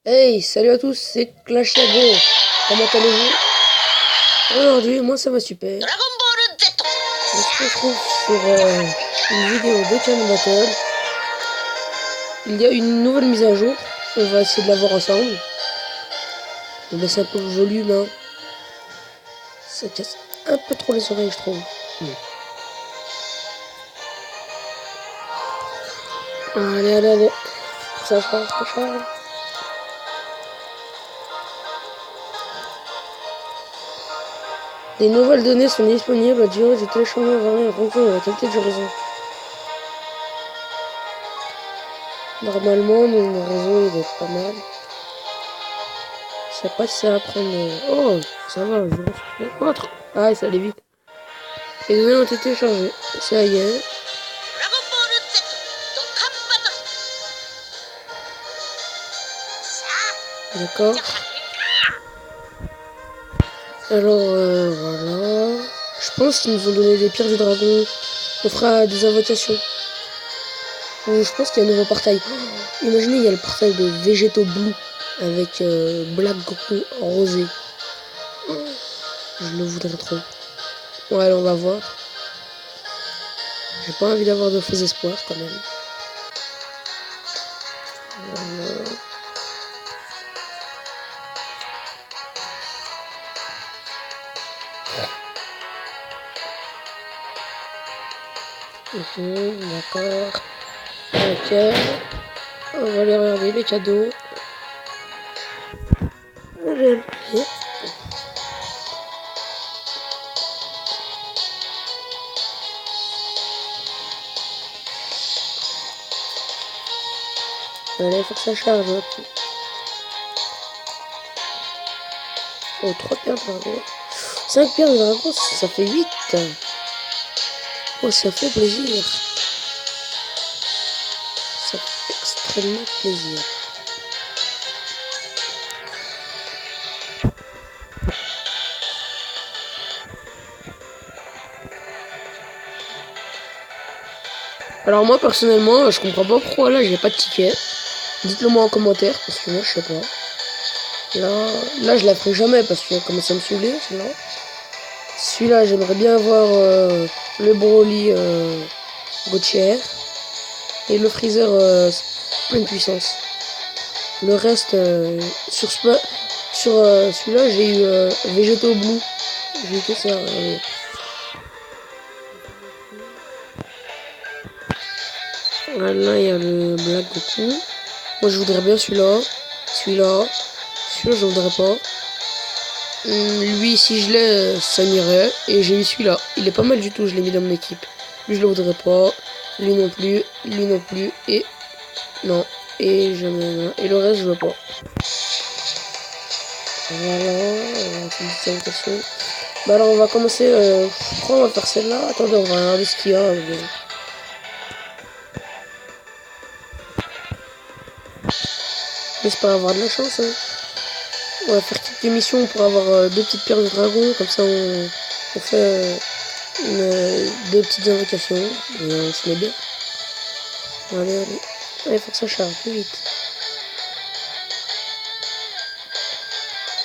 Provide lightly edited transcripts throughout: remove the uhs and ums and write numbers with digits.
Hey, salut à tous, c'est Clash Yago. Comment allez-vous? Aujourd'hui, moi ça va super. Dragon Ball Z. On se retrouve sur une vidéo de Can Battle. Il y a une nouvelle mise à jour. On va essayer de la voir ensemble. On baisse un peu le volume, hein. Ça casse un peu trop les oreilles, je trouve. Allez, allez, allez. Ça charge, ça charge. Des nouvelles données sont disponibles à durée du téléchargement vraiment en fonction de la qualité du réseau. Normalement, mon réseau il est pas mal. Je sais pas si ça va prendre. Oh, ça va, je vais refaire autre. Ah, ça allait vite. Les données ont été chargées. Ça y est. Dragon Ball Z. Dokkan Battle. D'accord. Alors, voilà. Je pense qu'ils nous ont donné des pierres du dragon. On fera des invocations. Je pense qu'il y a un nouveau portail. Oh, imaginez, il y a le portail de Végéto Blue avec Black Goku rosé. Oh, je le voudrais trop. Bon, allez, on va voir. J'ai pas envie d'avoir de faux espoirs quand même. Voilà. D'accord. Ok. On va aller regarder les cadeaux. Allez. Allez, faut que ça charge. Oh, 3 pierres de dragon. 5 pierres de dragon, ça fait 8. Oh, ça fait plaisir. Ça fait extrêmement plaisir. Alors moi, personnellement, je comprends pas pourquoi là, j'ai pas de ticket. Dites-le moi en commentaire, parce que moi, je sais pas. Là, je la ferai jamais, parce que commence à me saouler, celui-là. Celui-là, j'aimerais bien avoir le Broly Gauthier et le Freezer pleine puissance. Le reste, sur celui-là, j'ai eu Végéto Blue. J'ai eu que ça. Là, il y a le Black Goku. Moi, je voudrais bien celui-là. Celui-là. Celui-là, je voudrais pas. Lui, si je l'ai, ça m'irait. Et j'ai eu celui-là. Il est pas mal du tout, je l'ai mis dans mon équipe. Lui, je le voudrais pas. Lui non plus. Lui non plus. Et non. Et le reste, je veux pas. Voilà. C'est une petite invitation. Bah alors, on va commencer. Je crois qu'on va faire celle-là. Attendez, on va regarder ce qu'il y a. J'espère avoir de la chance. Hein. On va faire quelques missions pour avoir 2 petites pierres de dragon. Comme ça, on fait 2 petites invocations. Et on se met bien. Allez, allez. Allez, faut que ça charge plus vite.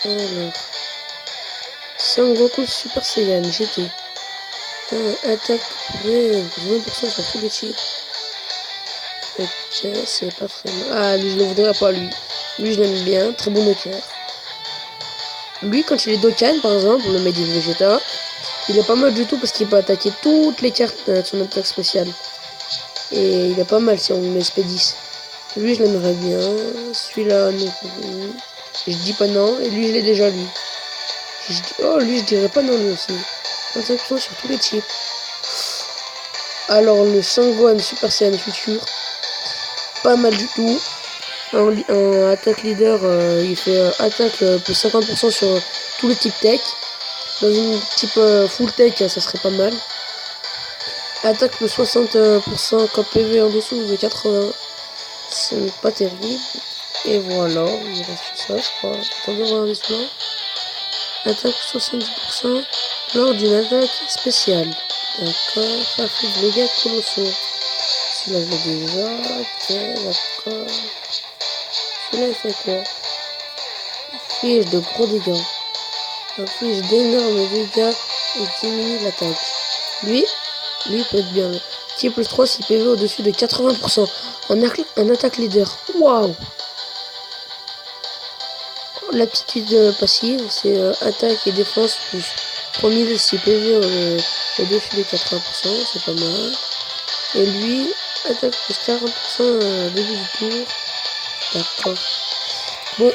Alors. Sangoku Super Saiyan GT. Attaque pour 20% sur tous les tirs. Ok, c'est pas très mal. Ah, lui, je le voudrais pas, lui. Lui, je l'aime bien. Très bon moteur. Lui, quand il est Dokkan, par exemple, le Made in Vegeta, il est pas mal du tout parce qu'il peut attaquer toutes les cartes de son attaque spéciale. Et il est pas mal si on met SP10. Lui, je l'aimerais bien. Celui-là, non. Je dis pas non. Et lui, il est déjà lui. Oh, lui, je dirais pas non, lui aussi. 25% sur tous les types. Alors, le Sangohan Super Saiyan Future. Pas mal du tout. En attaque leader, il fait attaque plus 50% sur tous les types tech. Dans une type full tech, ça serait pas mal. Attaque plus 60% quand PV en dessous de 80. C'est pas terrible. Et voilà, il reste ça, je crois. Attendez, on va regarder cela. Attaque plus 70% lors d'une attaque spéciale. D'accord, ça fait des dégâts colossaux. Celui-là, je l'ai déjà. Ok, d'accord. Celui-là, il fait quoi? inflige de gros dégâts. Inflige d'énormes dégâts et diminue l'attaque. Lui peut être bien. Qui plus 3 si PV au-dessus de 80%. En attaque leader. Waouh! L'aptitude passive, c'est attaque et défense plus 3000 si PV au-dessus de 80%. C'est pas mal. Et lui, attaque plus 40% début du tour. D'accord. Bon.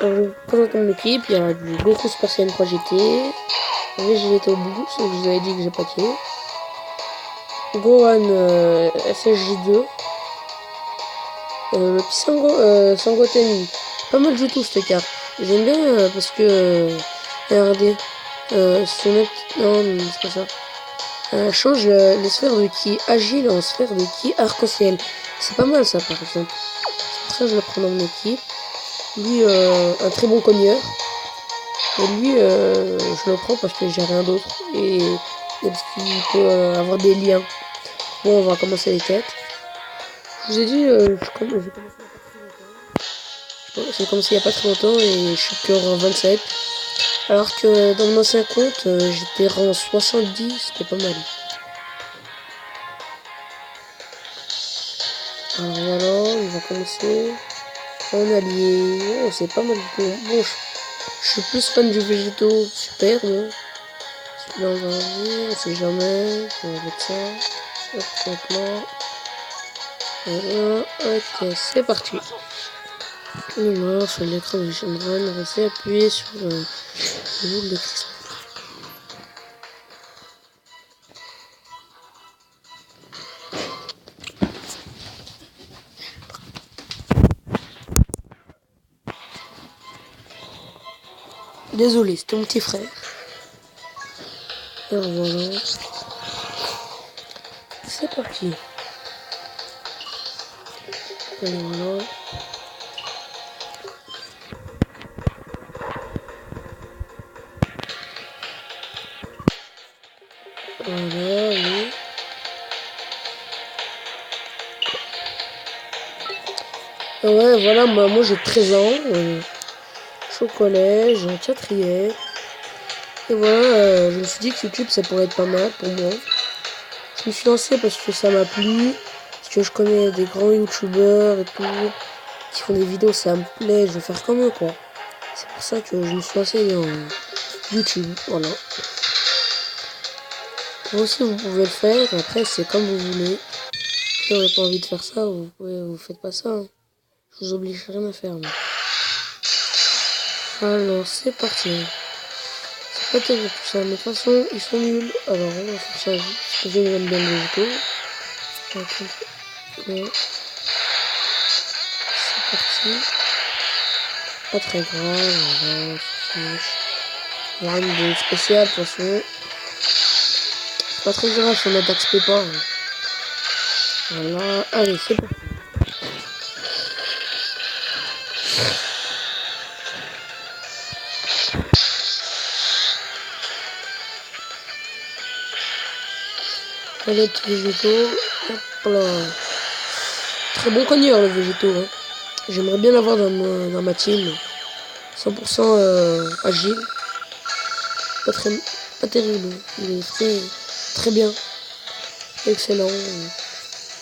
Alors, je vous présente mon équipe. Il y a du Goku Super Saiyan 3 GT. Vegeta Boost, je vous avais dit que j'ai paqué. Gohan SSJ2. Le petit Sangoten. Pas mal du tout cette carte. J'aime bien parce que regardez. Non, c'est pas ça. Change les sphères de ki agile en sphères de ki arc-en-ciel. C'est pas mal ça par exemple. C'est pour ça que je le prends dans mon équipe. Lui, un très bon cogneur. Et lui, je le prends parce que j'ai rien d'autre. Et parce qu'il peut avoir des liens. Bon, on va commencer les quêtes. Je vous ai dit, j'ai commencé il n'y a pas très longtemps et je suis que rang 27. Alors que dans mon ancien compte, j'étais rang 70, c'était pas mal. Alors voilà, on va commencer. Un allié, oh, c'est pas mal du tout. Bon, je suis plus fan du végétaux, super, mais celui-là on va enlever, on sait jamais. On va mettre ça. Hop, maintenant. Voilà, ok, c'est parti. Et voilà, sur l'écran de Shenron, on va essayer d'appuyer sur le bout de cristal. Désolé, c'était mon petit frère. Alors voilà. C'est parti. Et voilà. Voilà, oui. Ouais, voilà, moi j'ai 13 ans. Je suis au collège, en 4e. Et voilà, je me suis dit que YouTube ça pourrait être pas mal pour moi. Je me suis lancé parce que ça m'a plu. Parce que je connais des grands youtubeurs et tout. Qui font des vidéos, ça me plaît. Je vais faire comme eux, quoi. C'est pour ça que je me suis lancé dans YouTube. Voilà. Vous aussi, vous pouvez le faire. Après, c'est comme vous voulez. Si vous n'avez pas envie de faire ça, vous faites pas ça. Hein. Je vous oblige rien à faire. Mais... Alors, c'est parti. C'est pas terrible tout ça. Mais de toute façon, ils sont nuls. Alors, on va faire ça vite. Parce que j'aime bien les végétaux. Ouais. C'est parti. Pas très grave. Voilà, il y a rien de spécial, de toute façon. C'est pas très grave si on attaque XP pas. Hein. Voilà. Allez, c'est parti. Palette végétaux. Hop là. Très bon cogneur le végétaux. Hein. J'aimerais bien l'avoir dans ma team. 100% agile. Pas terrible. Il est très bien. Excellent.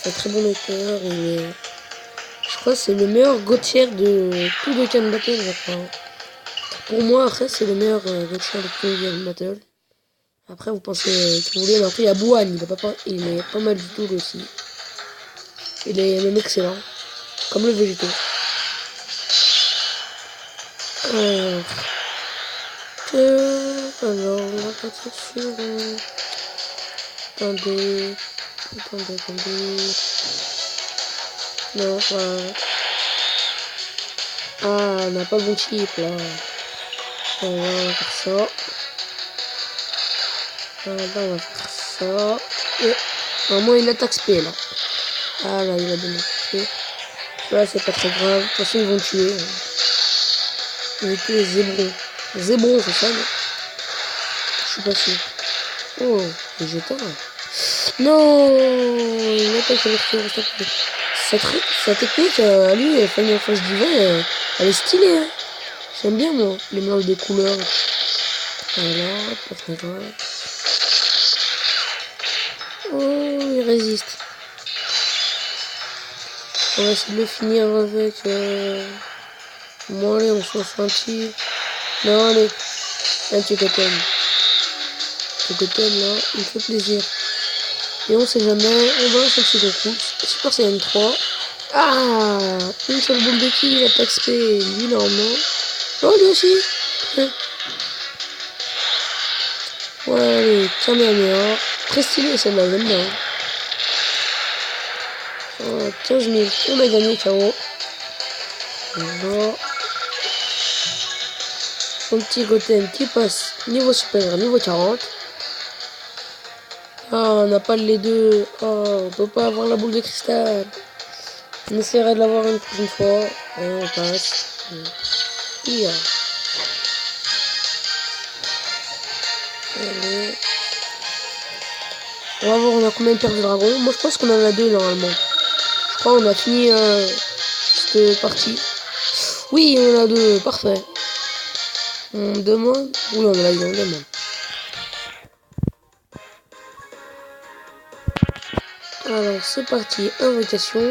Un très bon lecteur. Je crois que c'est le meilleur Gauthier de tout le Can Battle, je crois. Pour moi, après, c'est le meilleur Gauthier de tout le Can Battle. Après, vous pensez que vous voulez, mais après, il y a Bouhan, il est pas mal du tout lui aussi. Il est même excellent. Comme le végétaux. Alors, on va partir sur... Attendez. Non, voilà. Ah, on n'a pas le bon chip, là. On va faire ça. Voilà, on va faire ça. Et normalement, il attaque SP, là. Ah, là, il a donné SP. Là, c'est pas très grave. De toute façon, ils vont tuer. Ils vont tuer Zébron. Zébron, c'est ça, non? Je suis pas sûr. Oh, Vegeta. Non, il attaque avec le reste. sa technique, à lui, Final Fantasy Divin, elle est stylée. Hein. J'aime bien, moi, les mélanges des couleurs. Voilà, pas très grave. Oh, il résiste. On va essayer de le finir avec... Bon, allez, on s'en fait un petit... Non, allez. Un petit totem. Le totem, là, il me fait plaisir. Et on sait jamais, on va lancer un petit concours. Super Saiyan 3. Ah, une seule boule de ki, il a pas XP. Lui, normalement. Oh, lui aussi. Ouais, allez, Kamehameha. Très stylé celle-là, j'aime bien. 15 000, on a gagné KO. Voilà. Son petit Goten qui passe niveau supérieur, niveau 40. Ah, on n'a pas les deux. Oh, on peut pas avoir la boule de cristal. On essaiera de l'avoir une prochaine fois. Et on passe. Yeah. Allez. On va voir, on a combien de paires de dragons. Moi, je pense qu'on en a deux normalement. Je crois qu'on a fini cette partie. Oui, on en a deux. Parfait. On demande. Oui, on a la vie, on demande. Alors, c'est parti. Invocation.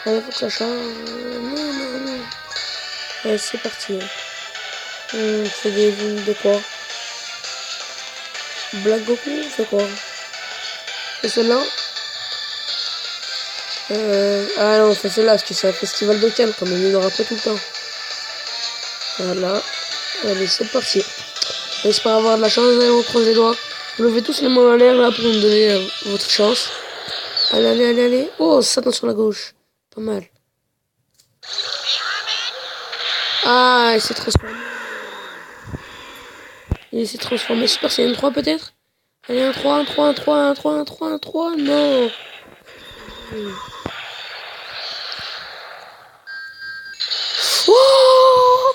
Allez, faut que ça change. Non. Allez, c'est parti. On fait de quoi? Black Goku, on fait quoi? Et celle-là? Ah non, on fait celle-là parce que c'est un festival de Cannes, comme il n'y en aura pas tout le temps. Voilà. Allez, c'est parti. J'espère avoir de la chance, allez, on croise les doigts. Vous levez tous les mains en l'air là pour me donner votre chance. Allez. Oh, Satan sur la gauche. Pas mal. Ah, il s'est transformé. Il s'est transformé. Super Saiyan 3 peut-être? Allez, un 3. Non. Oh,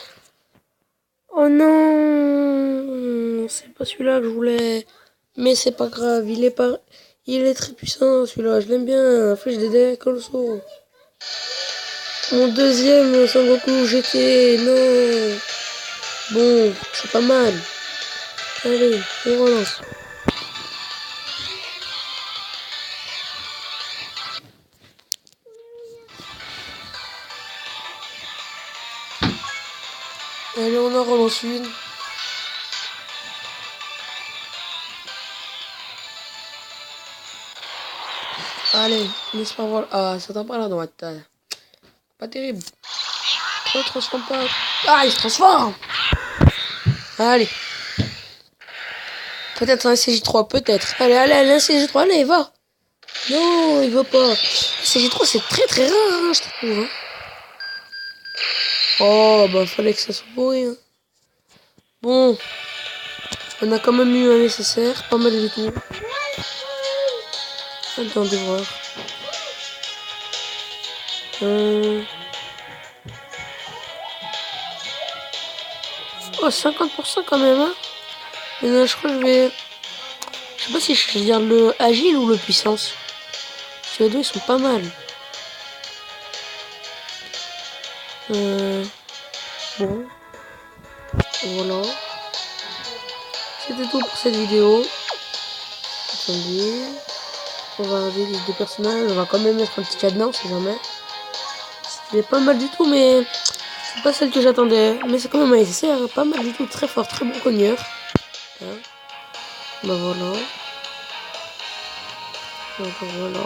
oh non. C'est pas celui-là que je voulais. Mais c'est pas grave. Il est très puissant celui-là. Je l'aime bien. Flèche des decks, Colosso. Mon deuxième Sangoku GT. Non. Bon, c'est pas mal. Allez, on relance. Allez, on en relance une. Allez, laisse-moi voir. Ah, ça t'a pas la droite. Pas terrible. Oh, transforme pas. Ah, il se transforme. Allez. Peut-être un CJ3, peut-être. Allez, un CJ3, allez, va. Non, il veut pas. CJ3, c'est très rare, hein, je trouve. Hein. Oh, bah, fallait que ça soit pourri. Hein. Bon. On a quand même eu un nécessaire. Pas mal du tout. Attendez voir. Oh, 50% quand même, hein. Mais non, je crois que je vais... Je sais pas si je garde le agile ou le puissance. Parce que les deux, ils sont pas mal. Bon. Voilà. C'était tout pour cette vidéo. Attendez. On va regarder les deux personnages. On va quand même mettre un petit cadenas, on sait jamais. C'était pas mal du tout, mais... C'est pas celle que j'attendais. Mais c'est quand même nécessaire. Pas mal du tout. Très fort, très bon cogneur. Hein. Bah voilà. Donc voilà.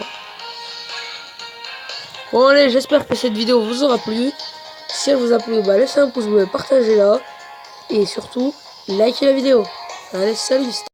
Bon allez, j'espère que cette vidéo vous aura plu. Si elle vous a plu, bah laissez un pouce bleu, partagez-la. Et surtout, likez la vidéo. Allez, salut.